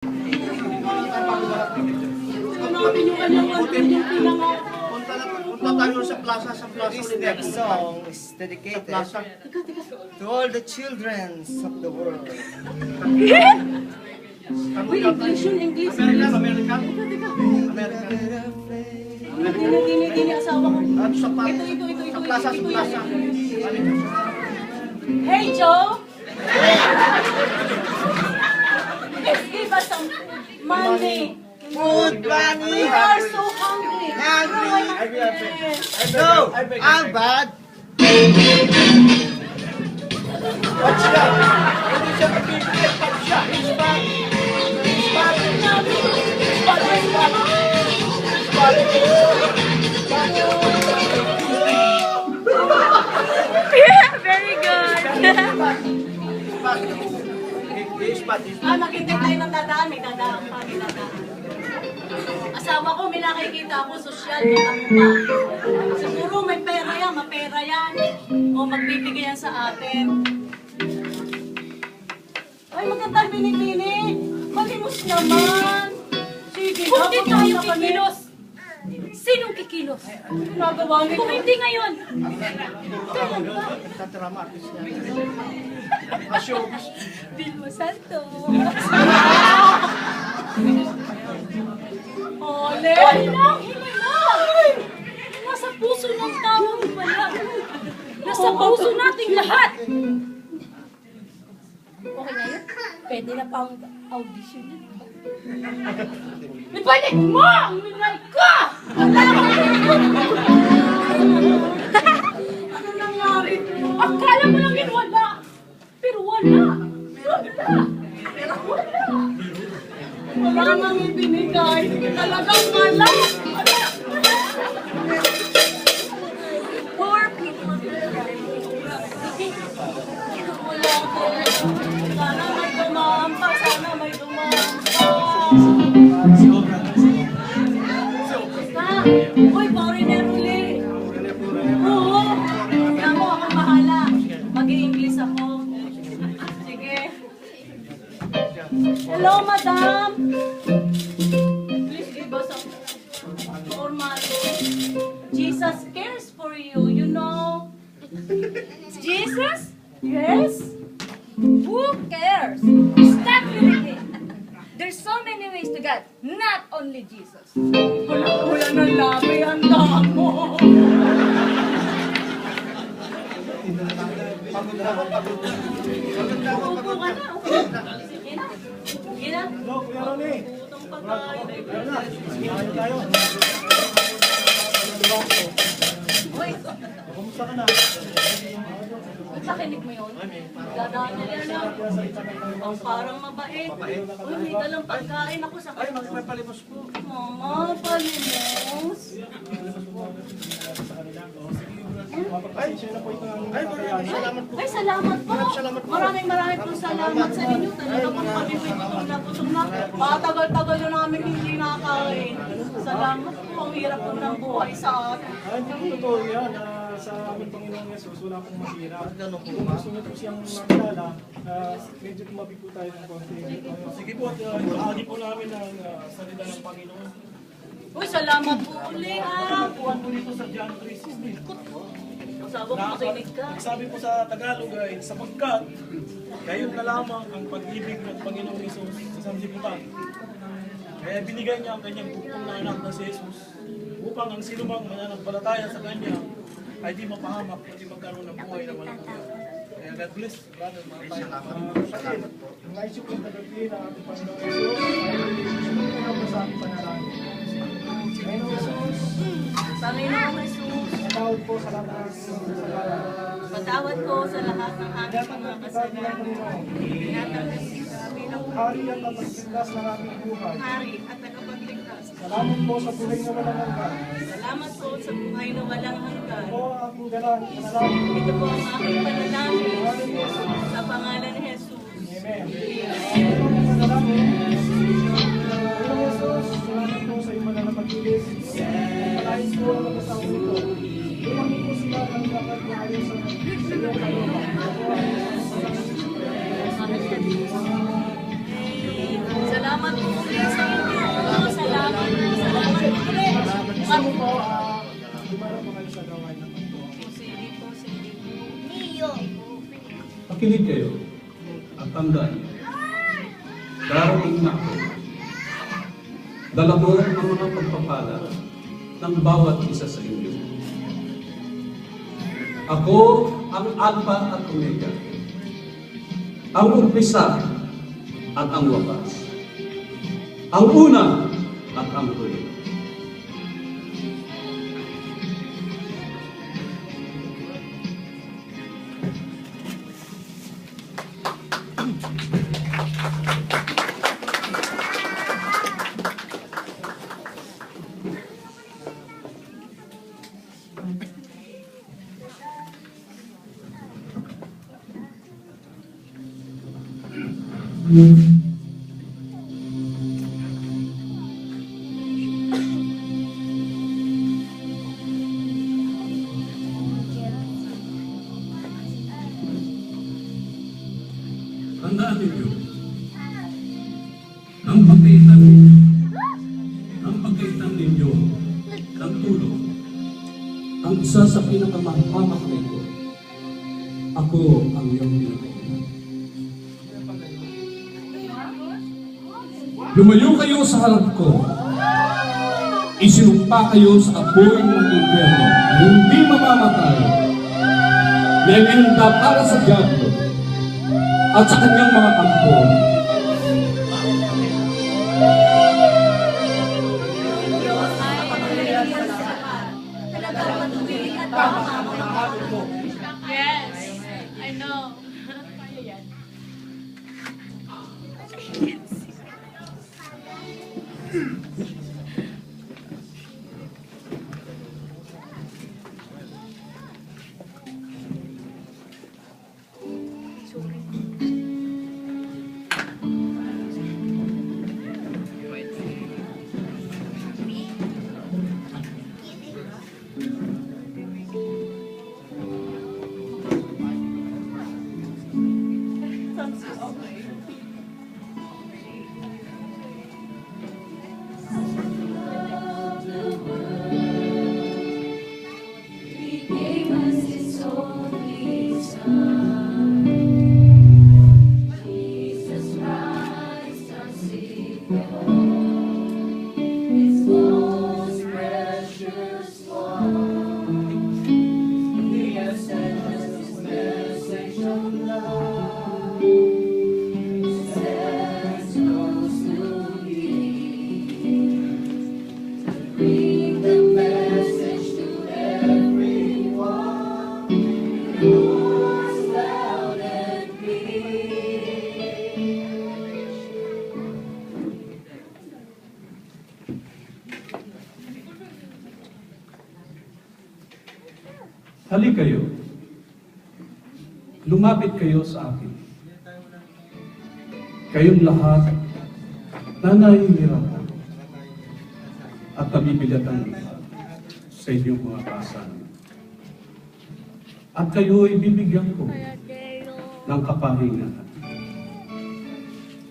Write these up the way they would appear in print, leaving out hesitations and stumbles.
Natin yung kanyang Punta tayo sa plaza, This next song is dedicated to all the children of the world. Uy, English yun, English. American. Dini, asawa ko. Sa Ito. plaza. Hey, Joe! Let's give us some money. Food money! We are so hungry. No, I'm bad. Watch that. Hindi siya nagpipigil. Pag siya, he's bad. Yeah, very good. He's bad. Nakintay tayo ng dadaan. May dadaan pa, may dadaan. Asawa ko, may nakikita ako, sosyal, makamupa. Siguro may pera yan, mapera yan. O magbibigay yan sa atin. Ay, magandang binibini. Malimos naman. Sige, Kung di dapat tayo na kami. kikilos, sinong kikilos? Ginagawa nito. Kung hindi ngayon, kailan ba? Tatrama, artist niya. Showbiz. Vilma Santos. Ole! Himay lang! Nasa puso ng tao pala. Nasa puso nating lahat. Okay na yun? Pwede na pang audition yun. Ibalik mo ang minay ko! Ano nangyari? Akala mo lang yun wala. Pero wala. Wala nang ibinigay. Talagang wala. Poor people. Wala ko. Sana may dumampa. Sana may dumampa. Uy, foreigner uli. Oo. Kaya mo, ako bahala. Mag-i-English ako. Sige. Hello, madam. Please give us a formal. Jesus cares for you, you know. Jesus? Yes? Who cares? Stop living. There's so many ways to God, not only Jesus. Wala ng labi ang damo. Upo ka na, upo. Sige na. Sige na. Utong pa tayo. Uy, Kumusta ka na? nakinig mo yun? Dadaan nila lang. Ang parang mabait. Uy, may dalang pagkain ako sa kanya. May palimos po. Mama, palimos. Salamat po. Ay, salamat po. Salamat po. Maraming po salamat sa inyo. Talaga pong pabibig ko na busog na. Patagal-tagal na namin hindi nakakain. Salamat po. Ang hirap po ng buhay sa atin. Hindi totoo yan. Sa aming Panginoong Yesus, wala pong masira. Kung gusto niyo po siyang makilala, medyo tumabi po tayo ng konti. Sige po, at ibahagi po namin ang salita ng Panginoon. Uy, salamat po uli ha. Tuwan po dito sa John 3:16. Sabi ko, makinig ka. Sabi po sa Tagalog ay, sapagkat gayon na lamang ang pag-ibig ng Panginoong Yesus sa sanlibutan. Kaya binigay niya ang kanyang bugtong na anak na si Jesus upang ang sinumang mananampalataya sa kanya ay di mapahamak, kundi magkaroon ng buhay na walang hanggan. Kaya God bless, brother, mga tayo. Salamat po. Ang naisip kong tagapin ng ating Panginoong Yesus ay sumunod na po sa ating panalangin. Panginoong Yesus, Panginoong Jesus, natawad po sa lahat ng ating kasalanan. patawad ko sa lahat ng aming mga kasalanan. Tinatanggap kita bilang Hari at tagapagligtas ng ating buhay. hari at tagapagligtas. Salamat po sa buhay na walang hanggan. Salamat po sa buhay na walang hanggan. Ito ang aking panalangin. Ito po ang aking panalangin Pangalan ni Jesus. sa pangalan ni Jesus. Amen. Panalangin. Panginoong Yesus, salamat po sa iyong mga napag-ilis. Palahin po ang mag-asawa nito. Lumaki po sila ng lakad na ayos sa iyong kalooban. Salamat mo po, dumara pa kayo sa gawain ng pagtuwa. Sige po, sige po. Pakinig kayo at tandaan niyo. Darating na ako. Dala ko ang mga pagpapala ng bawat isa sa inyo. Ako ang Alpha at Omega, ang umpisa at ang wakas, ang una at ang huli. Tandaan ninyo, ang pagkaitan ninyo ng tulong, ang isa sa pinakamahamak nito, ako ang iyong pinagkaitan. Lumayo kayo sa harap ko, isinumpa kayo sa apoy ng impyerno na hindi mamamatay, na ininda para sa diablo at sa kanyang mga kampo. Yes, I know. Kaya yan. Halik kayo. Lumapit kayo sa akin. Kayong lahat na nahihirapan at nabibilatan sa inyong mga kasalan. At kayo ay bibigyan ko ng kapahingahan.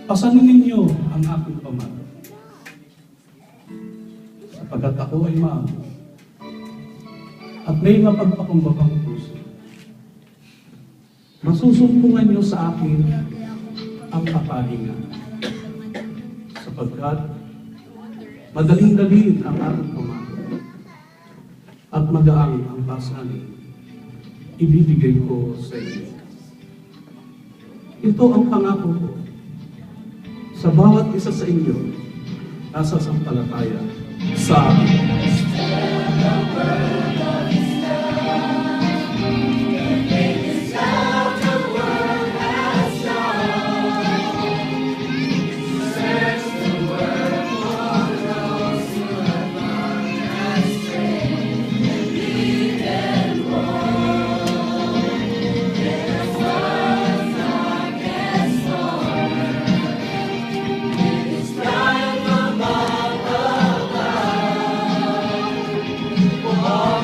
Pasanin ninyo ang aking pamalo. Sapagkat ako ay maamo at may mapagpakumbabang puso. Masusumpungan niyo sa akin ang kapahinga. Sapagkat madaling-dalin ang aking pamalo at magaang ang pasanin ibibigay ko sa inyo. Ito ang pangako ko sa bawat isa sa inyo na sasampalataya sa akin. Oh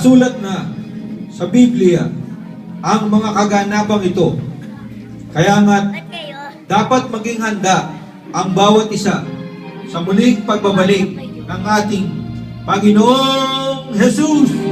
Nakasulat na sa Biblia ang mga kaganapang ito. Kaya nga, dapat maging handa ang bawat isa sa muling pagbabalik ng ating Panginoong Jesus.